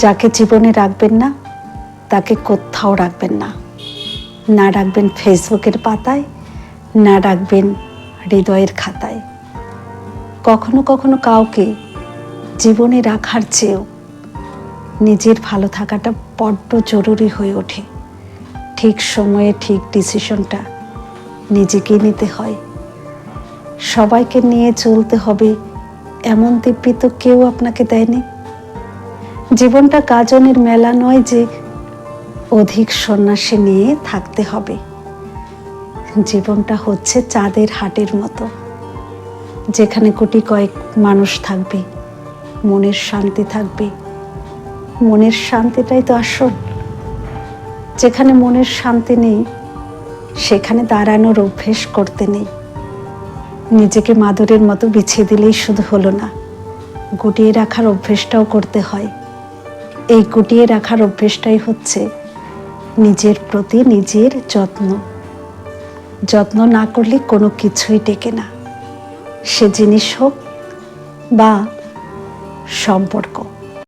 যাকে জীবনে রাখবেন না তাকে কোথাও রাখবেন না, না রাখবেন ফেসবুকের পাতায়, না রাখবেন হৃদয়ের খাতায়। কখনো কখনো কাউকে জীবনে রাখার চেয়েও নিজের ভালো থাকাটা বড্ড জরুরি হয়ে ওঠে। ঠিক সময়ে ঠিক ডিসিশনটা নিজেকেই নিতে হয়। সবাইকে নিয়ে চলতে হবে এমন দিব্যি তো কেউ আপনাকে দেয়নি। জীবনটা গাজনের মেলা নয় যে অধিক সন্ন্যাসী নিয়ে থাকতে হবে। জীবনটা হচ্ছে চাঁদের হাটের মতো, যেখানে কোটি কয়েক মানুষ থাকবে, মনের শান্তি থাকবে। মনের শান্তিটাই তো আসল। যেখানে মনের শান্তি নেই সেখানে দাঁড়ানোর অভ্যেস করতে নেই। নিজেকে মাদুরের মতো বিছিয়ে দিলেই শুধু হলো না, গুটিয়ে রাখার অভ্যেসটাও করতে হয়। এই গুটিয়ে রাখার অভ্যেসটাই হচ্ছে নিজের প্রতি নিজের যত্ন। যত্ন না করলে কোনো কিছুই টেকে না, সে জিনিস হোক বা সম্পর্ক।